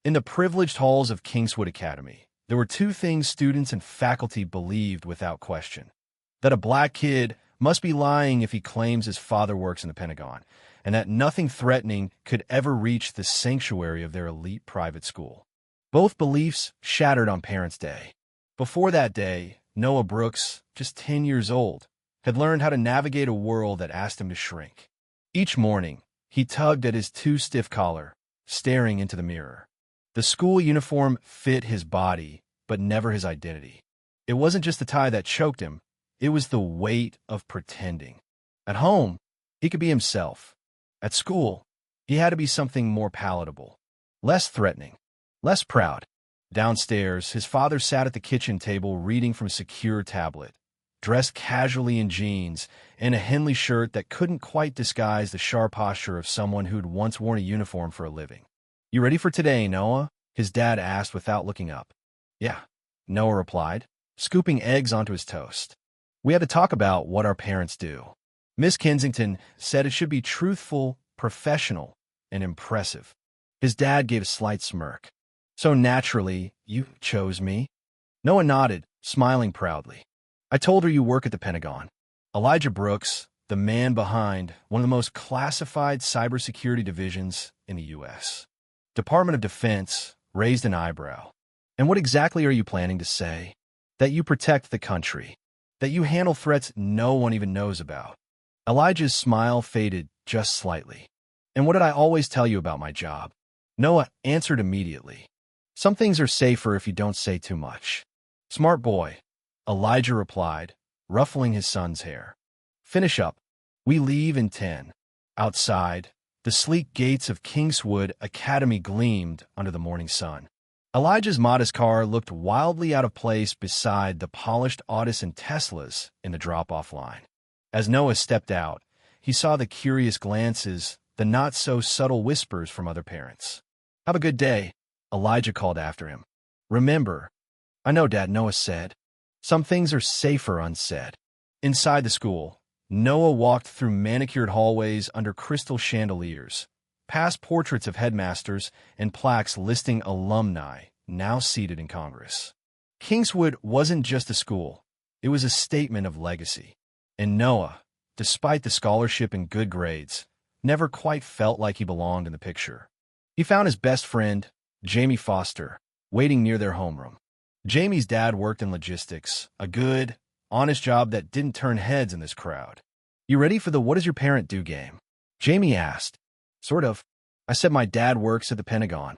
In the privileged halls of Kingswood Academy, there were two things students and faculty believed without question: that a black kid must be lying if he claims his father works in the Pentagon, and that nothing threatening could ever reach the sanctuary of their elite private school. Both beliefs shattered on Parents' Day. Before that day, Noah Brooks, just 10 years old, had learned how to navigate a world that asked him to shrink. Each morning, he tugged at his too stiff collar, staring into the mirror. The school uniform fit his body, but never his identity. It wasn't just the tie that choked him, it was the weight of pretending. At home, he could be himself. At school, he had to be something more palatable, less threatening, less proud. Downstairs, his father sat at the kitchen table reading from a secure tablet, dressed casually in jeans and a Henley shirt that couldn't quite disguise the sharp posture of someone who'd once worn a uniform for a living. "You ready for today, Noah?" his dad asked without looking up. "Yeah," Noah replied, scooping eggs onto his toast. "We had to talk about what our parents do." Miss Kensington said it should be truthful, professional, and impressive. His dad gave a slight smirk. "So naturally, you chose me?" Noah nodded, smiling proudly. "I told her you work at the Pentagon." Elijah Brooks, the man behind one of the most classified cybersecurity divisions in the U.S. Department of Defense, raised an eyebrow. "And what exactly are you planning to say?" "That you protect the country. That you handle threats no one even knows about." Elijah's smile faded just slightly. "And what did I always tell you about my job?" Noah answered immediately. "Some things are safer if you don't say too much." "Smart boy," Elijah replied, ruffling his son's hair. "Finish up. We leave in 10. Outside, the sleek gates of Kingswood Academy gleamed under the morning sun. Elijah's modest car looked wildly out of place beside the polished Audis and Teslas in the drop-off line. As Noah stepped out, he saw the curious glances, the not-so-subtle whispers from other parents. "Have a good day," Elijah called after him. "Remember." "I know, Dad," Noah said. "Some things are safer unsaid." Inside the school, Noah walked through manicured hallways under crystal chandeliers, past portraits of headmasters and plaques listing alumni now seated in Congress. Kingswood wasn't just a school, it was a statement of legacy. And Noah, despite the scholarship and good grades, never quite felt like he belonged in the picture. He found his best friend, Jamie Foster, waiting near their homeroom. Jamie's dad worked in logistics, a good, honest job that didn't turn heads in this crowd. "You ready for the what does your parent do game?" Jamie asked. "Sort of. I said my dad works at the Pentagon."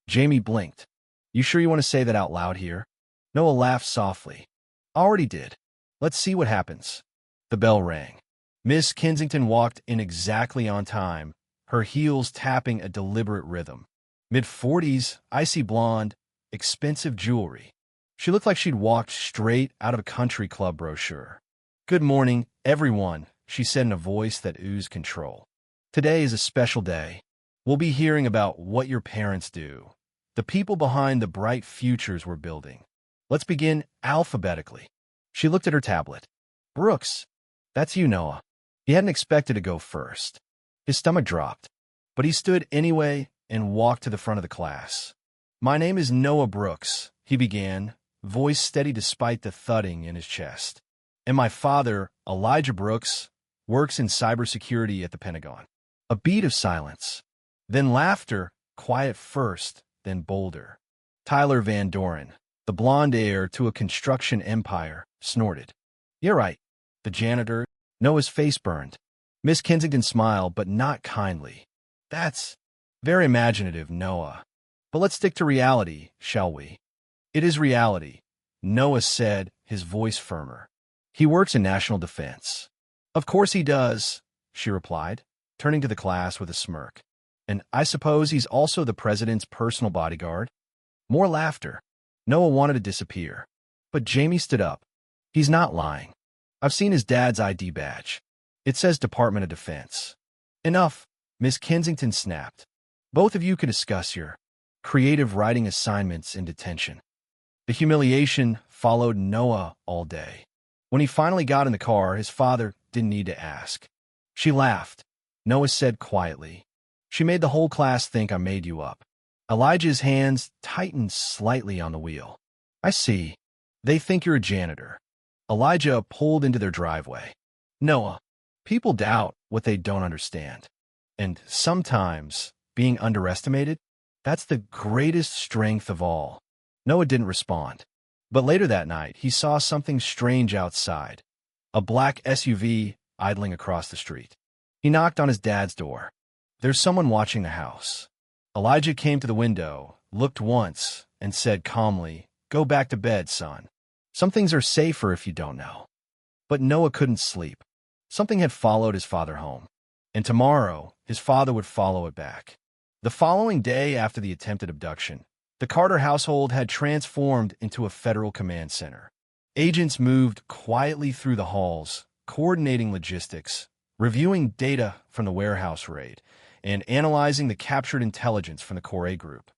Jamie blinked. "You sure you want to say that out loud here?" Noah laughed softly. "Already did. Let's see what happens." The bell rang. Miss Kensington walked in exactly on time, her heels tapping a deliberate rhythm. Mid-40s, icy blonde, expensive jewelry. She looked like she'd walked straight out of a country club brochure. "Good morning, everyone," she said in a voice that oozed control. "Today is a special day. We'll be hearing about what your parents do, the people behind the bright futures we're building. Let's begin alphabetically." She looked at her tablet. "Brooks, that's you, Noah." He hadn't expected to go first. His stomach dropped, but he stood anyway and walked to the front of the class. "My name is Noah Brooks," he began, voice steady despite the thudding in his chest. "And my father, Elijah Brooks, works in cybersecurity at the Pentagon." A beat of silence. Then laughter, quiet first, then bolder. Tyler Van Doren, the blonde heir to a construction empire, snorted. "You're right." The janitor, Noah's face burned. Miss Kensington smiled, but not kindly. "That's very imaginative, Noah. But let's stick to reality, shall we?" "It is reality," Noah said, his voice firmer. "He works in national defense." "Of course he does," she replied, turning to the class with a smirk. "And I suppose he's also the president's personal bodyguard?" More laughter. Noah wanted to disappear. But Jamie stood up. "He's not lying. I've seen his dad's ID badge. It says Department of Defense." "Enough," Miss Kensington snapped. "Both of you can discuss your creative writing assignments in detention." The humiliation followed Noah all day. When he finally got in the car, his father didn't need to ask. "She laughed," Noah said quietly. "She made the whole class think I made you up." Elijah's hands tightened slightly on the wheel. I see. They think you're a janitor. Elijah pulled into their driveway. Noah, people doubt what they don't understand. And sometimes, being underestimated, that's the greatest strength of all. Noah didn't respond. But later that night, he saw something strange outside. A black SUV idling across the street. He knocked on his dad's door. There's someone watching the house. Elijah came to the window, looked once, and said calmly, Go back to bed, son. Some things are safer if you don't know. But Noah couldn't sleep. Something had followed his father home. And tomorrow, his father would follow it back. The following day after the attempted abduction, the Carter household had transformed into a federal command center. Agents moved quietly through the halls, coordinating logistics, reviewing data from the warehouse raid, and analyzing the captured intelligence from the Corey group.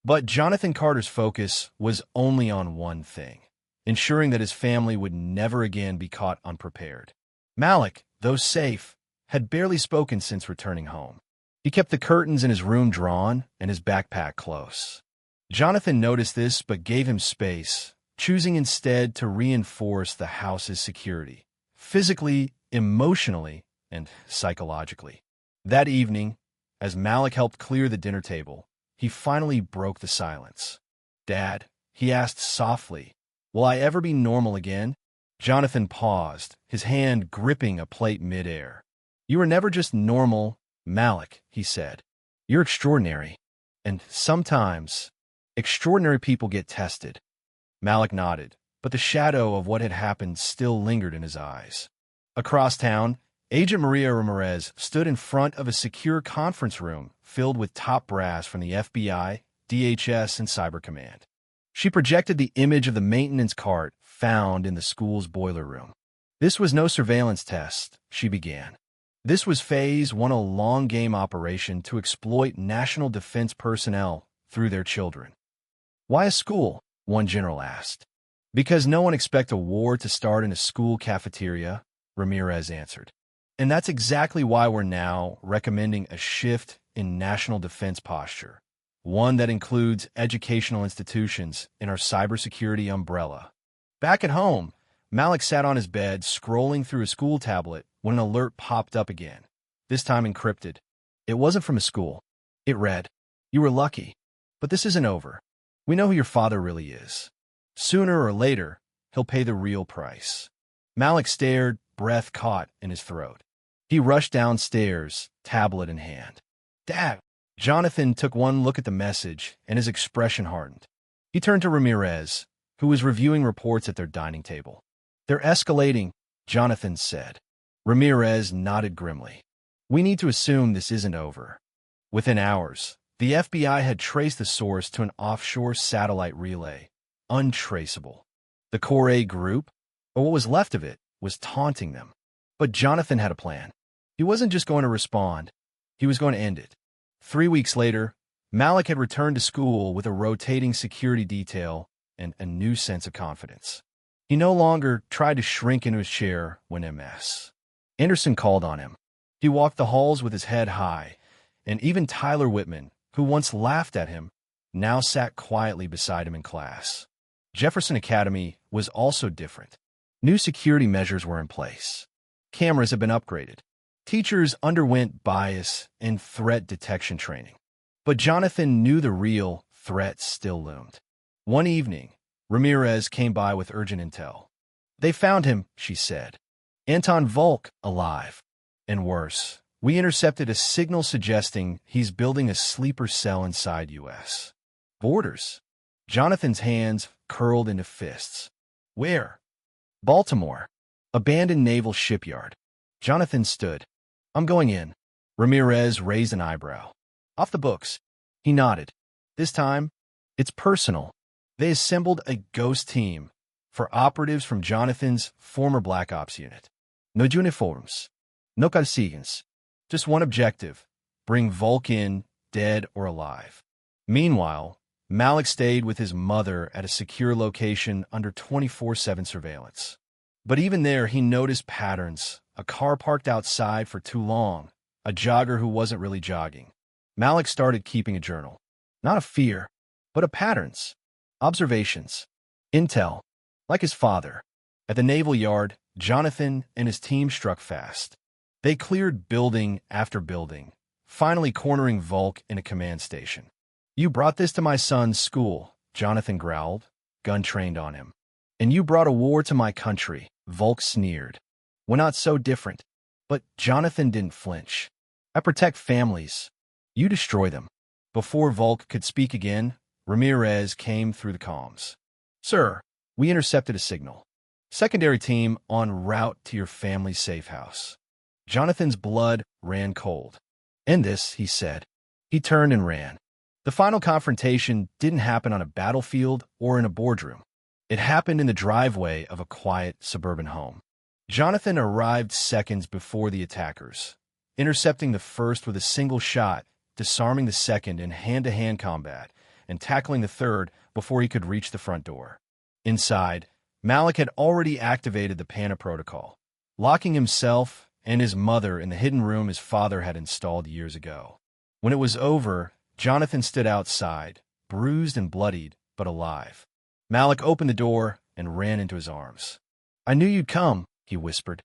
But Jonathan Carter's focus was only on one thing, ensuring that his family would never again be caught unprepared. Malik, though safe, had barely spoken since returning home. He kept the curtains in his room drawn and his backpack close. Jonathan noticed this but gave him space, choosing instead to reinforce the house's security, physically, emotionally, and psychologically. That evening, as Malik helped clear the dinner table, he finally broke the silence. Dad, he asked softly, will I ever be normal again? Jonathan paused, his hand gripping a plate midair. You were never just normal, Malik, he said. You're extraordinary. And sometimes, extraordinary people get tested. Malik nodded, but the shadow of what had happened still lingered in his eyes. Across town, Agent Maria Ramirez stood in front of a secure conference room filled with top brass from the FBI, DHS, and Cyber Command. She projected the image of the maintenance cart found in the school's boiler room. This was no surveillance test, she began. This was Phase 1, a long-game operation to exploit national defense personnel through their children. Why a school? One general asked. Because no one expects a war to start in a school cafeteria, Ramirez answered. And that's exactly why we're now recommending a shift in national defense posture, one that includes educational institutions in our cybersecurity umbrella. Back at home, Malik sat on his bed, scrolling through a school tablet when an alert popped up again, this time encrypted. It wasn't from a school. It read, You were lucky, but this isn't over. We know who your father really is. Sooner or later, he'll pay the real price. Malik stared, breath caught in his throat. He rushed downstairs, tablet in hand. Dad! Jonathan took one look at the message, and his expression hardened. He turned to Ramirez, who was reviewing reports at their dining table. They're escalating, Jonathan said. Ramirez nodded grimly. We need to assume this isn't over. Within hours, the FBI had traced the source to an offshore satellite relay, untraceable. The Corey group, or what was left of it, was taunting them. But Jonathan had a plan. He wasn't just going to respond, he was going to end it. 3 weeks later, Malik had returned to school with a rotating security detail and a new sense of confidence. He no longer tried to shrink into his chair when MS. Anderson called on him. He walked the halls with his head high, and even Tyler Whitman, who once laughed at him, now sat quietly beside him in class. Jefferson Academy was also different. New security measures were in place. Cameras had been upgraded. Teachers underwent bias and threat detection training. But Jonathan knew the real threat still loomed. One evening, Ramirez came by with urgent intel. They found him, she said. Anton Volk, alive. And worse, we intercepted a signal suggesting he's building a sleeper cell inside U.S. borders. Jonathan's hands curled into fists. Where? Baltimore. Abandoned naval shipyard. Jonathan stood. I'm going in. Ramirez raised an eyebrow. Off the books. He nodded. This time, it's personal. They assembled a ghost team for operatives from Jonathan's former Black Ops unit. No uniforms. No consignes. Just one objective. Bring Volk in, dead or alive. Meanwhile, Malik stayed with his mother at a secure location under 24/7 surveillance. But even there, he noticed patterns. A car parked outside for too long. A jogger who wasn't really jogging. Malik started keeping a journal. Not of fear, but of patterns, observations, intel. Like his father. At the naval yard, Jonathan and his team struck fast. They cleared building after building, finally cornering Volk in a command station. "You brought this to my son's school," Jonathan growled, gun trained on him. "And you brought a war to my country," Volk sneered. "We're not so different." But Jonathan didn't flinch. "I protect families. You destroy them." Before Volk could speak again, Ramirez came through the comms. "Sir, we intercepted a signal. Secondary team en route to your family's safe house." Jonathan's blood ran cold. "End this," he said. He turned and ran. The final confrontation didn't happen on a battlefield or in a boardroom. It happened in the driveway of a quiet suburban home. Jonathan arrived seconds before the attackers, intercepting the first with a single shot, disarming the second in hand-to-hand combat, and tackling the third before he could reach the front door. Inside, Malik had already activated the PANA protocol, locking himself and his mother in the hidden room his father had installed years ago. When it was over, Jonathan stood outside, bruised and bloodied, but alive. Malik opened the door and ran into his arms. "I knew you'd come," he whispered.